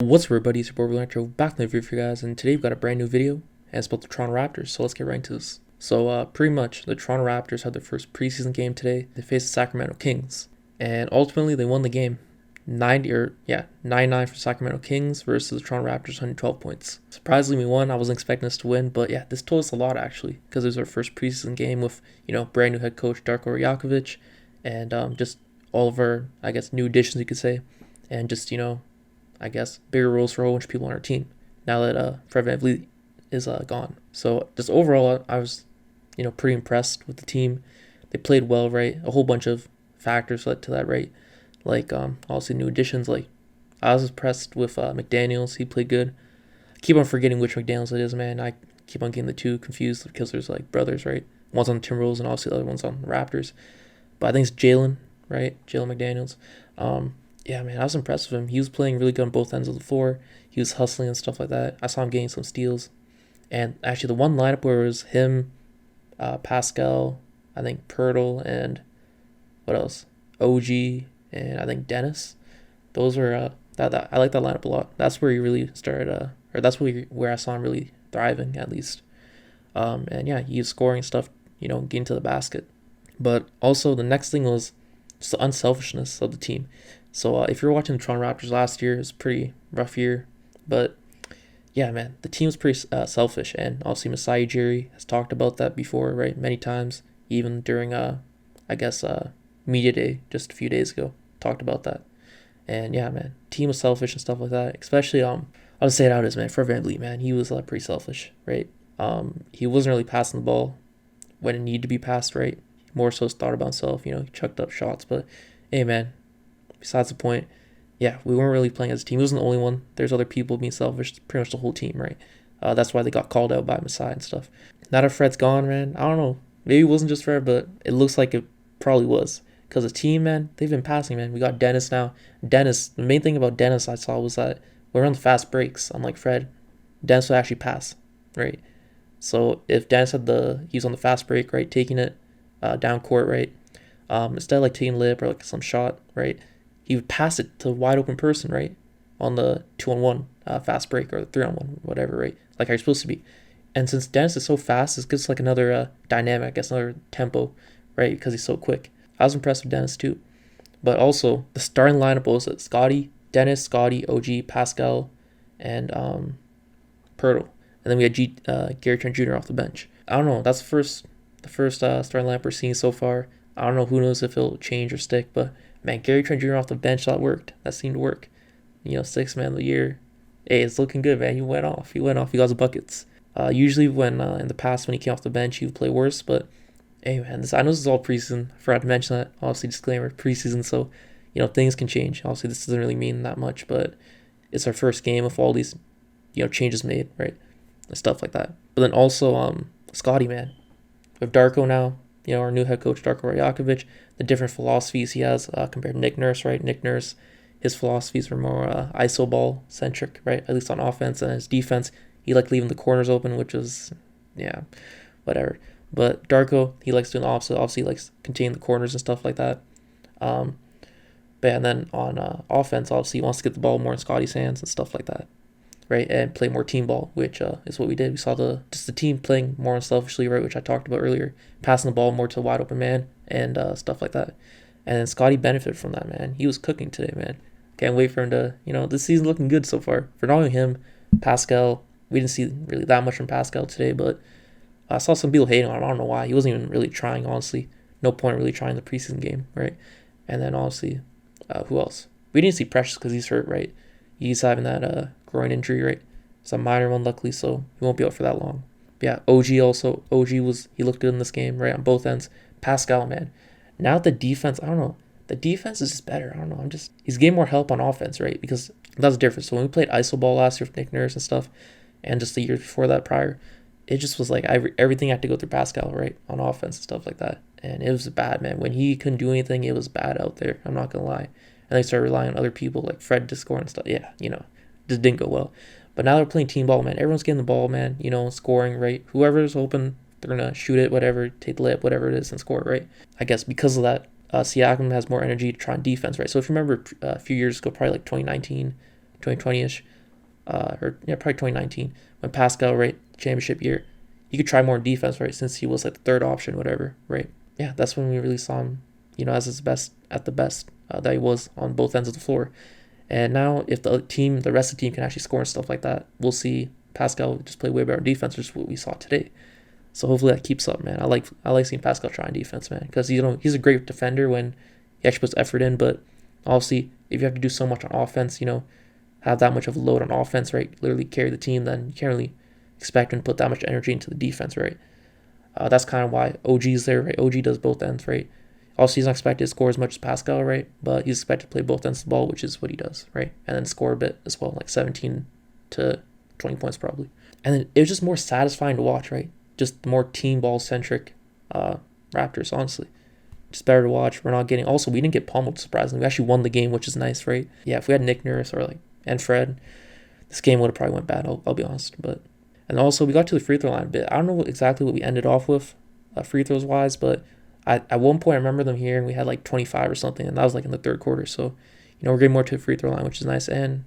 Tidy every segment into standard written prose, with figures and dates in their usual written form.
What's up, everybody? It's your boy Retro back in the video for you guys, and today we've got a brand new video, and it's about the Toronto Raptors. So let's get right into this. So pretty much, the Toronto Raptors had their first preseason game today. They faced the Sacramento Kings, and ultimately they won the game, 9-9 for Sacramento Kings versus the Toronto Raptors, 112 points. Surprisingly, we won. I wasn't expecting us to win, but yeah, this told us a lot actually, because it was our first preseason game with brand new head coach Darko Rajakovic, and just all of our new additions, you could say, and just bigger roles for a whole bunch of people on our team now that Fred VanVleet is gone. So just overall, I was, pretty impressed with the team. They played well, right? A whole bunch of factors led to that, right? Like obviously new additions. Like I was impressed with McDaniels. He played good. I keep on forgetting which McDaniels it is, man. I keep on getting the two confused because there's like brothers, right? One's on the Timberwolves and obviously the other one's on the Raptors. But I think it's Jalen, right? Jalen McDaniels. Yeah, man, I was impressed with him. He was playing really good on both ends of the floor. He was hustling and stuff like that. I saw him getting some steals. And actually, the one lineup where it was him, Pascal, I think Pirtle, and what else? OG, and I think Dennis. Those were that I like that lineup a lot. That's where he really started, or that's where I saw him really thriving at least. And yeah, he was scoring stuff, getting to the basket. But also the next thing was just the unselfishness of the team. So if you're watching the Toronto Raptors last year, it was a pretty rough year. But yeah, man, the team was pretty selfish. And obviously Masai Ujiri has talked about that before, right? Many times, even during, media day just a few days ago, talked about that. And yeah, man, team was selfish and stuff like that. Especially, I'll just say it out as, man, Fred VanVleet, man, he was pretty selfish, right? He wasn't really passing the ball when it needed to be passed, right? More so thought about himself, he chucked up shots. But hey, man, besides the point, yeah, we weren't really playing as a team. He wasn't the only one. There's other people being selfish, pretty much the whole team, right? That's why they got called out by Masai and stuff. Now that Fred's gone, man, I don't know. Maybe it wasn't just Fred, but it looks like it probably was. Because the team, man, they've been passing, man. We got Dennis now. Dennis, the main thing about Dennis I saw was that we're on the fast breaks, unlike Fred. Dennis would actually pass, right? So if Dennis he was on the fast break, right, taking it down court, right, instead of like taking a lip or like some shot, right, he would pass it to a wide open person, right, on the 2-on-1 fast break or the 3-on-1, whatever, right, like how you're supposed to be. And since Dennis is so fast, it gives like another dynamic, I guess, another tempo, right, because he's so quick. I was impressed with Dennis too. But also, the starting lineup was Dennis, Scottie, OG, Pascal, and Pirtle. And then we had Gary Trent Jr. off the bench. I don't know, that's the first starting lineup we're seeing so far. I don't know, who knows if it'll change or stick, but man, Gary Trent Jr. off the bench, that worked. That seemed to work. Sixth man of the year. Hey, it's looking good, man. He went off. He got his buckets. Usually when in the past when he came off the bench, he would play worse, but hey, man, I know this is all preseason. I forgot to mention that. Obviously, disclaimer, preseason, so things can change. Obviously, this doesn't really mean that much, but it's our first game with all these changes made, right, and stuff like that. But then also Scottie, man, we have Darko now. Our new head coach, Darko Rajakovic, the different philosophies he has compared to Nick Nurse, right? Nick Nurse, his philosophies were more iso ball centric, right? At least on offense, and his defense, he liked leaving the corners open, which is, yeah, whatever. But Darko, he likes doing the opposite. Obviously, he likes containing the corners and stuff like that. But yeah, and then on offense, obviously, he wants to get the ball more in Scottie's hands and stuff like that, right? And play more team ball, which is what we did. We saw the team playing more unselfishly, right, which I talked about earlier, passing the ball more to a wide open man and stuff like that. And then Scottie benefited from that, man. He was cooking today, man. Can't wait for him to, this season's looking good so far. For not only him, Pascal, we didn't see really that much from Pascal today, but I saw some people hating on him. I don't know why. He wasn't even really trying, honestly. No point really trying the preseason game, right? And then, honestly, who else? We didn't see Precious because he's hurt, right? He's having that groin injury, right? It's a minor one, luckily, so he won't be out for that long. But yeah, OG also. He looked good in this game, right, on both ends. Pascal, man. Now the defense, I don't know. The defense is just better. I don't know. He's getting more help on offense, right? Because that's the difference. So when we played iso ball last year with Nick Nurse and stuff, and just the year before that prior, it just was like everything had to go through Pascal, right, on offense and stuff like that. And it was bad, man. When he couldn't do anything, it was bad out there. I'm not going to lie. And they started relying on other people like Fred to score and stuff. Yeah, just didn't go well. But now they're playing team ball, man. Everyone's getting the ball, man, scoring, right? Whoever's open, they're going to shoot it, whatever, take the layup, whatever it is, and score, right? I guess because of that, Siakam has more energy to try on defense, right? So if you remember a few years ago, probably like 2019, 2020-ish, or yeah, probably 2019 when Pascal, right, championship year, he could try more in defense, right, since he was like the third option, whatever, right. Yeah, that's when we really saw him, as his best at the best that he was on both ends of the floor. And now, if the rest of the team can actually score and stuff like that, we'll see Pascal just play way better defense, which is what we saw today. So hopefully that keeps up, man. I like seeing Pascal try on defense, man, because he's a great defender when he actually puts effort in. But obviously, if you have to do so much on offense, have that much of a load on offense, right, literally carry the team, then you can't really expect him to put that much energy into the defense, right? That's kind of why OG's there, right? OG does both ends, right? Also, he's not expected to score as much as Pascal, right? But he's expected to play both ends of the ball, which is what he does, right? And then score a bit as well, like 17 to 20 points probably. And then it was just more satisfying to watch, right? Just more team ball centric Raptors, honestly. Just better to watch. We're not getting. Also, we didn't get pummeled, surprisingly. We actually won the game, which is nice, right? Yeah, if we had Nick Nurse and Fred, this game would have probably went bad. I'll be honest. And also, we got to the free throw line a bit. I don't know exactly what we ended off with, free throws wise, but at one point I remember them here and we had like 25 or something, and that was like in the third quarter. So, we're getting more to the free throw line, which is nice, and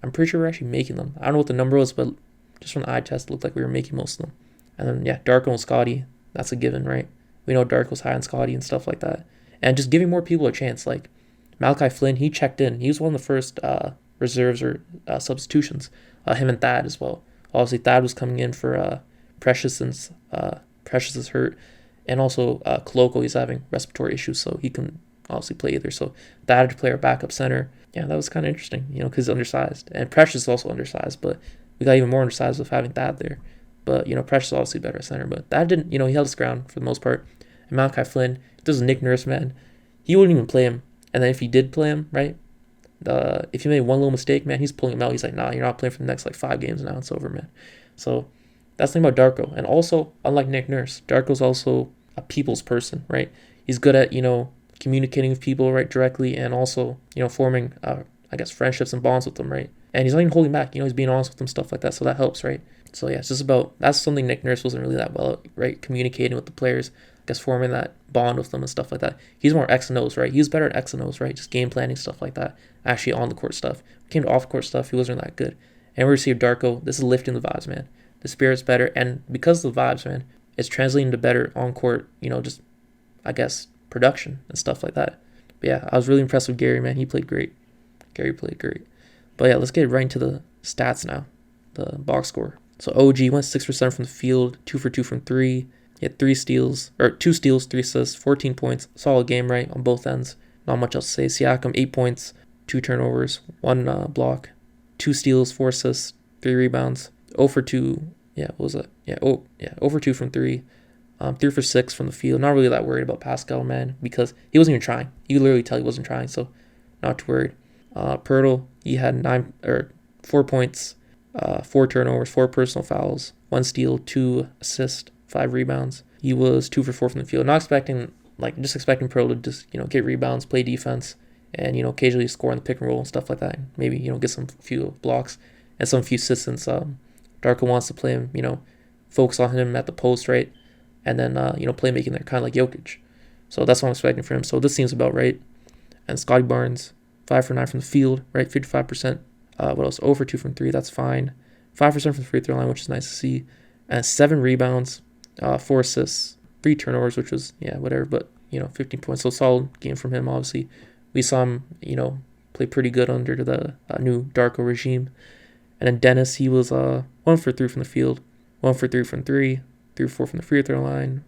I'm pretty sure we're actually making them. I don't know what the number was, but just from the eye test, it looked like we were making most of them. And then yeah, Darko and Scottie, that's a given, right? We know Darko's high on Scottie and stuff like that, and just giving more people a chance. Like Malachi Flynn, he checked in. He was one of the first reserves or substitutions. Him and Thad as well. Obviously, Thad was coming in for Precious, since Precious is hurt. And also, Koloko, he's having respiratory issues, so he can obviously play either. So, Thad to play our backup center. Yeah, that was kind of interesting, because he's undersized. And Precious is also undersized, but we got even more undersized with having Thad there. But, Precious is obviously better at center. But Thad didn't, he held his ground for the most part. And Malachi Flynn, if there's a Nick Nurse, man, he wouldn't even play him. And then if he did play him, right, if he made one little mistake, man, he's pulling him out. He's like, nah, you're not playing for the next 5 games now. It's over, man. So that's the thing about Darko. And also, unlike Nick Nurse, Darko's also a people's person, right? He's good at, communicating with people, right, directly, and also, forming, friendships and bonds with them, right? And he's not even holding back, he's being honest with them, stuff like that. So that helps, right? So yeah, it's just that's something Nick Nurse wasn't really that well at, right? Communicating with the players, forming that bond with them and stuff like that. He's more X and O's, right? He's better at X and O's, right? Just game planning, stuff like that. Actually on the court stuff. When it came to off court stuff, he wasn't that good. And we received Darko. This is lifting the vibes, man. The spirit's better, and because of the vibes, man, it's translating to better on court, production and stuff like that. But yeah, I was really impressed with Gary, man. He played great. Gary played great. But yeah, let's get right into the stats now. The box score. So OG went 6% from the field, 2 for 2 from 3. He had 2 steals, 3 assists, 14 points. Solid game, right, on both ends. Not much else to say. Siakam, 8 points, 2 turnovers, 1 block, 2 steals, 4 assists, 3 rebounds. 0 for 2. Yeah, what was that? 0 for 2 from 3. 3 for 6 from the field. Not really that worried about Pascal, man, because he wasn't even trying. You could literally tell he wasn't trying, so not too worried. Pirtle, he had 4 points, 4 turnovers, 4 personal fouls, 1 steal, 2 assists, 5 rebounds. He was 2 for 4 from the field. Not expecting, just expecting Pirtle to just, get rebounds, play defense, and, occasionally score in the pick and roll and stuff like that. Maybe, get some few blocks and some few assists since Darko wants to play him, focus on him at the post, right? And then, playmaking there, kind of like Jokic. So that's what I'm expecting from him. So this seems about right. And Scottie Barnes, 5 for 9 from the field, right? 55%. What else? 0 for 2 from 3, that's fine. 5% from the free throw line, which is nice to see. And 7 rebounds, 4 assists, 3 turnovers, which was, whatever. But, 15 points. So solid game from him, obviously. We saw him, play pretty good under the new Darko regime. And then Dennis, he was 1 for 3 from the field, 1 for 3 from 3. 3 or 4 from the free throw line,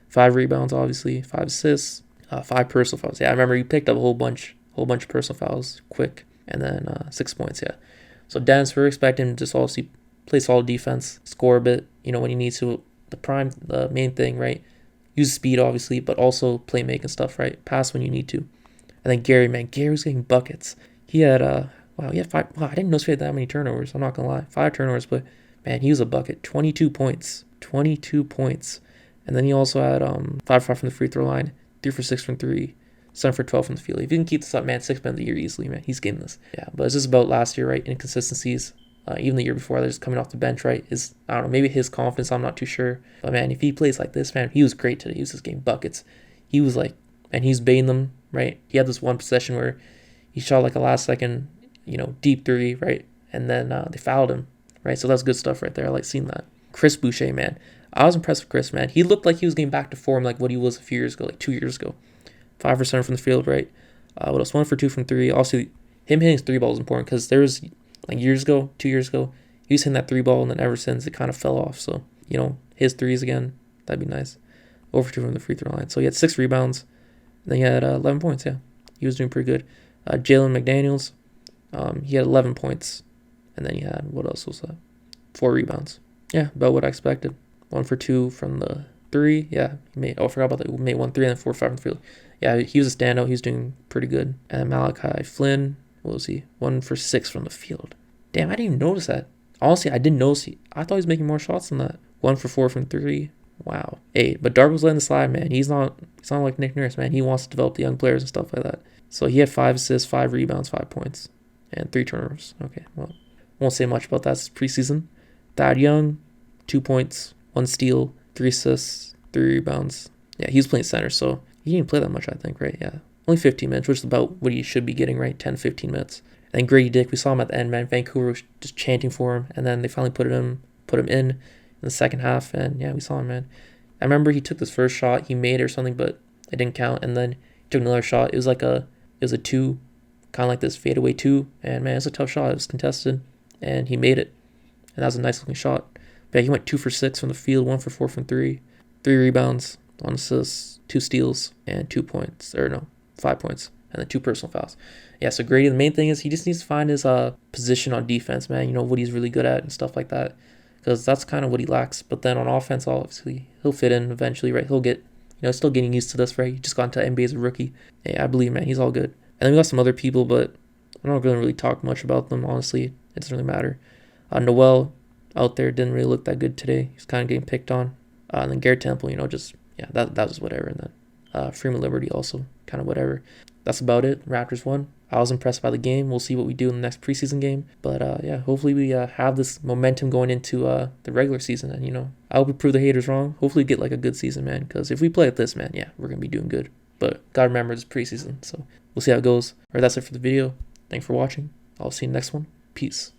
5 rebounds, obviously, 5 assists, 5 personal fouls. Yeah, I remember he picked up a whole bunch of personal fouls quick, and then 6 points. Yeah, so Dennis, we're expecting him to just obviously play solid defense, score a bit, when he needs to. The main thing, right? Use speed, obviously, but also playmaking stuff, right? Pass when you need to. And then Gary, man, Gary was getting buckets. He had he had 5. Wow, I didn't know he had that many turnovers. I'm not gonna lie, 5 turnovers, but man, he was a bucket. 22 points. 22 points. And then he also had 5 for 5 from the free throw line, 3 for 6 from 3, 7 for 12 from the field. If you can keep this up, man, 6th man of the year easily, man. He's getting this. Yeah, but it's just about last year, right? Inconsistencies. Even the year before, they're just coming off the bench, right? I don't know, maybe his confidence, I'm not too sure. But man, if he plays like this, man, he was great today. He was just getting buckets. He was and he's baiting them, right? He had this one possession where he shot a last second deep three, right? And then they fouled him, right? So that's good stuff right there. I like seeing that. Chris Boucher, man. I was impressed with Chris, man. He looked like he was getting back to form like what he was a few years ago, like 2 years ago. 5% from the field, right? What else? 1 for 2 from 3. Also, him hitting his 3 ball is important because there was, like 2 years ago, he was hitting that 3 ball, and then ever since it kind of fell off. So, his threes again, that'd be nice. Over 2 from the free throw line. So he had 6 rebounds, and then he had 11 points, yeah. He was doing pretty good. Jalen McDaniels, he had 11 points, and then he had, what else was that? 4 rebounds. Yeah, about what I expected. 1 for 2 from the 3. Yeah, I forgot about that. He made 1 3 and then 4 5 from the field. Yeah, he was a standout. He was doing pretty good. And Malachi Flynn, what was he? 1 for 6 from the field. Damn, I didn't even notice that. Honestly, I didn't notice. I thought he was making more shots than that. 1 for 4 from 3. Wow. Hey, but Darko's letting the slide, man. He's not like Nick Nurse, man. He wants to develop the young players and stuff like that. So he had 5 assists, 5 rebounds, 5 points, and 3 turnovers. Okay, well, won't say much about that. It's preseason. Thad Young, 2 points, 1 steal, 3 assists, 3 rebounds. Yeah, he was playing center, so he didn't play that much, I think, right? Yeah. Only 15 minutes, which is about what he should be getting, right? 10, 15 minutes. And Grady Dick, we saw him at the end, man. Vancouver was just chanting for him, and then they finally put him in the second half, and yeah, we saw him, man. I remember he took this first shot, he made it or something, but it didn't count, and then he took another shot. It was a 2, kind of like this fadeaway 2, and man, it's a tough shot. It was contested, and he made it, and that was a nice looking shot. But yeah, he went 2 for 6 from the field, 1 for 4 from 3, 3 rebounds, 1 assist, 2 steals, and 5 points, and then 2 personal fouls. Yeah, so Grady, the main thing is he just needs to find his position on defense, man. What he's really good at and stuff like that, because that's kind of what he lacks. But then on offense, obviously, he'll fit in eventually, right? He'll get, still getting used to this, right? He just got into NBA as a rookie. Yeah, I believe, man, he's all good. And then we got some other people, but I'm not going to really talk much about them, honestly. It doesn't really matter. Noel out there didn't really look that good today. He's kind of getting picked on. And then Garrett Temple, that was whatever. And then Freeman Liberty also, kind of whatever. That's about it. Raptors won. I was impressed by the game. We'll see what we do in the next preseason game. But yeah, hopefully we have this momentum going into the regular season. And, I hope we prove the haters wrong. Hopefully we get like a good season, man. Because if we play at this, man, yeah, we're going to be doing good. But gotta remember it's preseason. So we'll see how it goes. All right, that's it for the video. Thanks for watching. I'll see you in the next one. Peace.